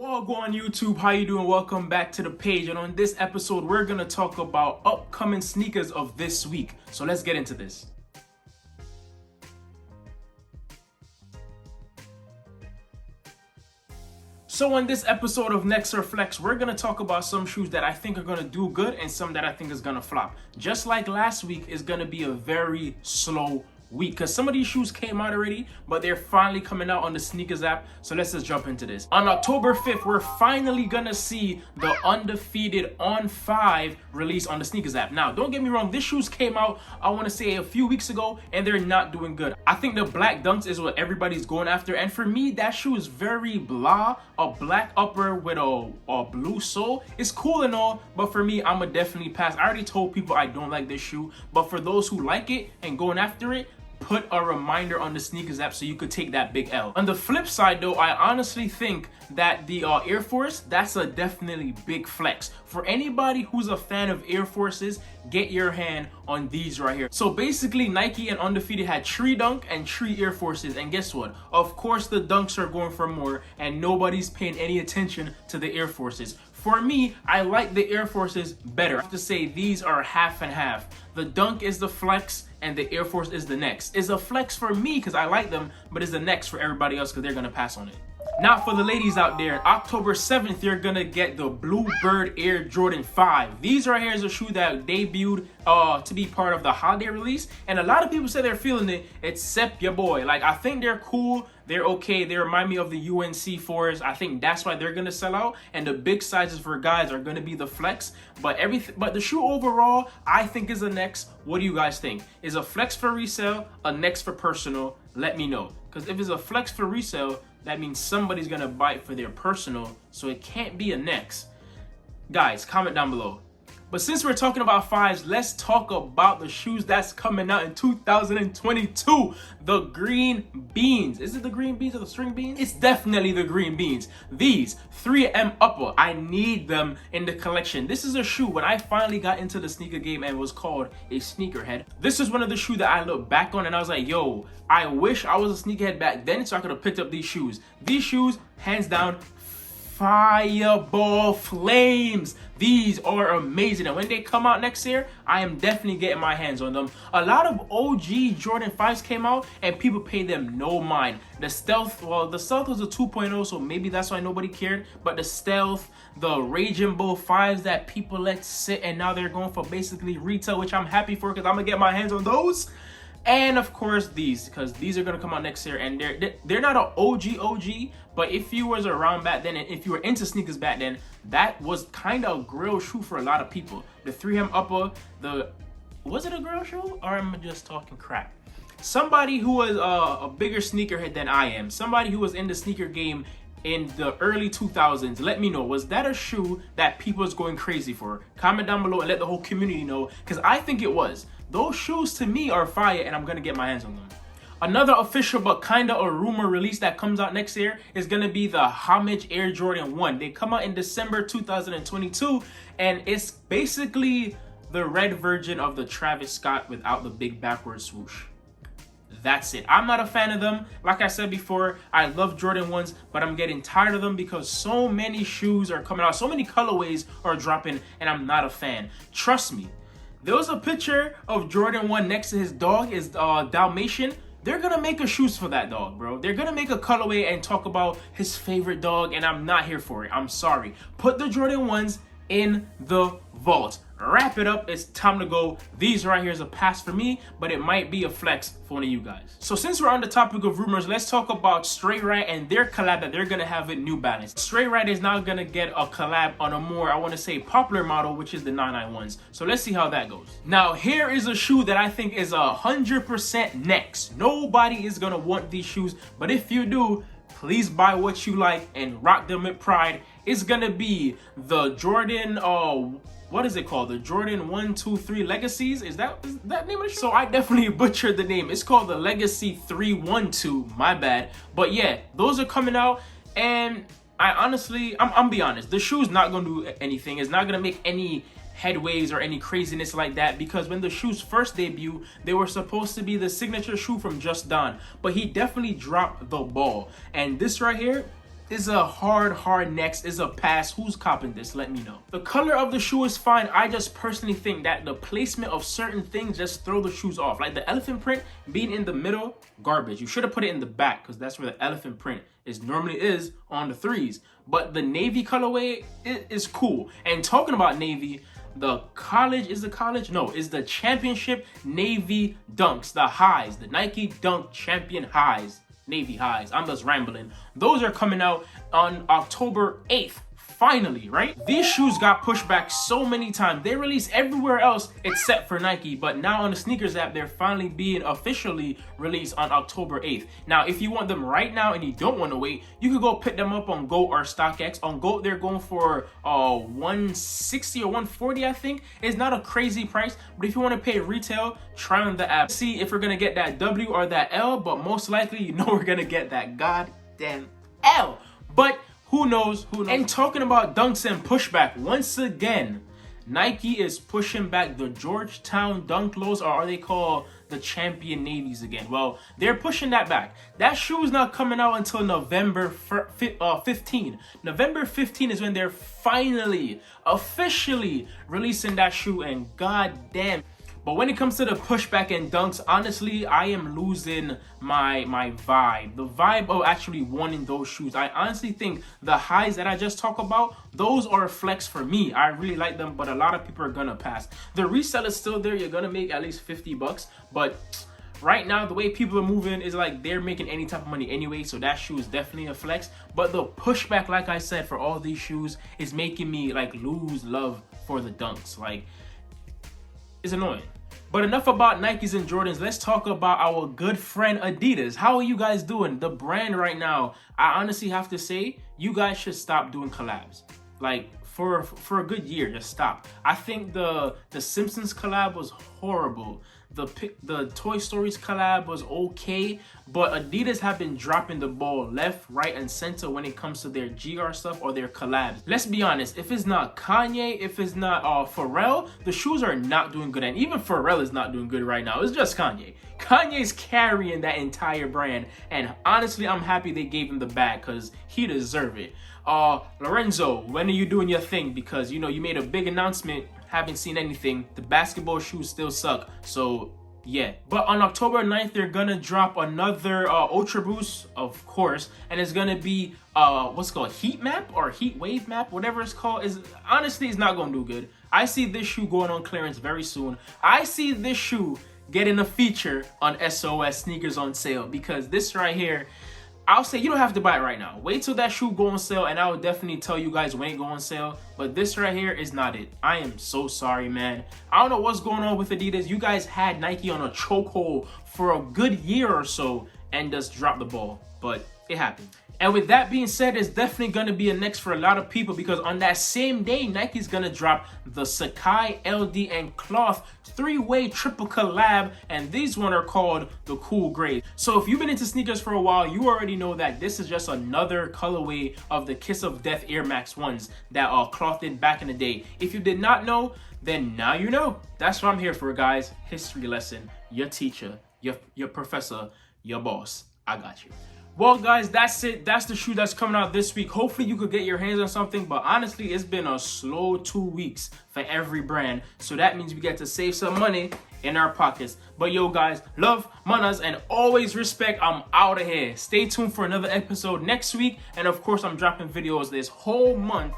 Well, go on YouTube. How you doing? Welcome back to the page. And on this episode, we're gonna talk about upcoming sneakers of this week. So let's get into this. So in this episode of Next or Flex, we're gonna talk about some shoes that I think are gonna do good and some that I think is gonna flop. Just like last week, is gonna be a very slow week because some of these shoes came out already, but they're finally coming out on the sneakers app. So let's just jump into this. On October 5th, we're finally gonna see the undefeated On 5 release on the sneakers app. Now, don't get me wrong, these shoes came out, I want to say a few weeks ago, and they're not doing good. I think the black dunks is what everybody's going after, and for me, that shoe is very blah. A black upper with a blue sole is cool and all, but for me, I'ma definitely pass. I already told people I don't like this shoe, but for those who like it and going after it, put a reminder on the sneakers app so you could take that big L. On the flip side though, I honestly think that the Air Force, that's a definitely big flex. For anybody who's a fan of Air Forces, get your hand on these right here. So basically, Nike and Undefeated had Tree Dunk and Tree Air Forces, and guess what? Of course the Dunks are going for more, and nobody's paying any attention to the Air Forces. For me, I like the Air Forces better. I have to say these are half and half. The Dunk is the flex and the Air Force is the next. It's a flex for me because I like them, but it's the next for everybody else because they're gonna pass on it. Now for the ladies out there, October 7th, you're gonna get the Bluebird Air Jordan 5. These right here is a shoe that debuted to be part of the holiday release, and a lot of people say they're feeling it, except your boy. Like, I think they're cool, they're okay, they remind me of the UNC 4s. I think that's why they're gonna sell out, and the big sizes for guys are gonna be the flex. But the shoe overall, I think is a next. What do you guys think? Is a flex for resale, a next for personal? Let me know, because if it's a flex for resale, that means somebody's gonna buy it for their personal, so it can't be a next. Guys, comment down below. But since we're talking about fives, let's talk about the shoes that's coming out in 2022. The green beans. Is it the green beans or the string beans? It's definitely the green beans. These 3M upper, I need them in the collection. This is a shoe when I finally got into the sneaker game and was called a sneakerhead. This is one of the shoes that I look back on and I was like, yo, I wish I was a sneakerhead back then so I could have picked up these shoes. These shoes, hands down, fireball flames. These are amazing, and when they come out next year, I am definitely getting my hands on them. A lot of OG Jordan 5s came out and people paid them no mind. The Stealth, well, the Stealth was a 2.0, so maybe that's why nobody cared, but the Stealth, the Raging Bull 5s that people let sit, and now they're going for basically retail, which I'm happy for because I'm gonna get my hands on those. And of course these, because these are gonna come out next year, and they're not an OG, but if you was around back then and if you were into sneakers back then, that was kind of a grill shoe for a lot of people. The 3M upper, was it a grill shoe or am I just talking crap? Somebody who was a bigger sneakerhead than I am, somebody who was in the sneaker game in the early 2000s, let me know, was that a shoe that people was going crazy for? Comment down below and let the whole community know, because I think it was. Those shoes to me are fire and I'm gonna get my hands on them. Another official but kind of a rumor release that comes out next year is gonna be the Homage Air Jordan 1. They come out in December 2022, and it's basically the red version of the Travis Scott without the big backward swoosh. That's it. I'm not a fan of them. Like I said before, I love Jordan 1s, but I'm getting tired of them because so many shoes are coming out, so many colorways are dropping, and I'm not a fan. Trust me. There was a picture of Jordan 1 next to his dog, his Dalmatian. They're gonna make a shoes for that dog, bro. They're gonna make a colorway and talk about his favorite dog, and I'm not here for it. I'm sorry. Put the Jordan 1s in the vault. Wrap it up. It's time to go. These right here is a pass for me, but it might be a flex for one of you guys. So since we're on the topic of rumors, let's talk about Stray Rat and their collab that they're gonna have with New Balance. Stray Rat is now gonna get a collab on a more, I want to say, popular model, which is the 991s. So let's see how that goes. Now here is a shoe that I think is 100% next. Nobody is gonna want these shoes, but if you do, please buy what you like and rock them with pride. It's gonna be the Jordan, what is it called? The Jordan 1, 2, 3 Legacies? Is that name of the shoe? So I definitely butchered the name. It's called the Legacy 312, my bad. But yeah, those are coming out, and I honestly, I'm be honest, the shoe's not gonna do anything. It's not gonna make any headways or any craziness like that, because when the shoes first debut, they were supposed to be the signature shoe from Just Don, but he definitely dropped the ball. And this right here, is a hard next, is a pass. Who's copping this? Let me know. The color of the shoe is fine. I just personally think that the placement of certain things just throw the shoes off. Like the elephant print being in the middle, garbage. You should have put it in the back because that's where the elephant print normally is on the threes. But the navy colorway is cool. And talking about navy, the championship navy dunks, the highs, the Nike Dunk Champion highs. Navy highs. I'm just rambling. Those are coming out on October 8th. Finally, right? These shoes got pushed back so many times. They released everywhere else except for Nike, but now on the sneakers app, they're finally being officially released on October 8th. Now, if you want them right now and you don't want to wait, you could go pick them up on GOAT or StockX. On GOAT, they're going for $160 or $140, I think. It's not a crazy price, but if you want to pay retail, try on the app. See if we're gonna get that W or that L, but most likely, you know we're gonna get that goddamn L. But who knows? Who knows? And talking about dunks and pushback, once again, Nike is pushing back the Georgetown dunk lows, or are they called the Champion Navies again? Well, they're pushing that back. That shoe is not coming out until November 15. November 15 is when they're finally, officially releasing that shoe, and goddamn. But when it comes to the pushback and dunks, honestly, I am losing my vibe. The vibe of actually wanting those shoes. I honestly think the highs that I just talked about, those are a flex for me. I really like them, but a lot of people are gonna pass. The resell is still there. You're gonna make at least 50 bucks. But right now, the way people are moving is like they're making any type of money anyway. So that shoe is definitely a flex. But the pushback, like I said, for all these shoes is making me like lose love for the dunks. Like, it's annoying. But enough about Nikes and Jordans. Let's talk about our good friend Adidas. How are you guys doing? The brand right now, I honestly have to say, you guys should stop doing collabs. Like, for a good year, just stop. I think the Simpsons collab was horrible. The Toy Stories collab was okay, but Adidas have been dropping the ball left, right, and center when it comes to their GR stuff or their collabs. Let's be honest, if it's not Kanye, if it's not Pharrell, the shoes are not doing good, and even Pharrell is not doing good right now. It's just Kanye. Kanye's carrying that entire brand, and honestly, I'm happy they gave him the bag because he deserves it. Lorenzo, when are you doing your thing? Because, you know, you made a big announcement. Haven't seen anything. The basketball shoes still suck. So, yeah. But on October 9th, they're gonna drop another Ultra Boost, of course. And it's gonna be, what's it called? Heat Map or Heat Wave Map? Whatever it's called. Honestly, it's not gonna do good. I see this shoe going on clearance very soon. I see this shoe getting a feature on SOS Sneakers on Sale. Because this right here, I'll say you don't have to buy it right now. Wait till that shoe go on sale, and I will definitely tell you guys when it go on sale. But this right here is not it. I am so sorry, man. I don't know what's going on with Adidas. You guys had Nike on a chokehold for a good year or so and just dropped the ball. But it happened. And with that being said, it's definitely going to be a next for a lot of people, because on that same day, Nike's going to drop the Sacai, LD, and Cloth 3-way triple collab, and these one are called the Cool Grey. So if you've been into sneakers for a while, you already know that this is just another colorway of the Kiss of Death Air Max 1s that Cloth did back in the day. If you did not know, then now you know. That's what I'm here for, guys. History lesson, your teacher, your professor, your boss. I got you. Well, guys, that's it. That's the shoe that's coming out this week. Hopefully, you could get your hands on something. But honestly, it's been a slow 2 weeks for every brand. So that means we get to save some money in our pockets. But yo, guys, love, manners, and always respect. I'm out of here. Stay tuned for another episode next week. And of course, I'm dropping videos this whole month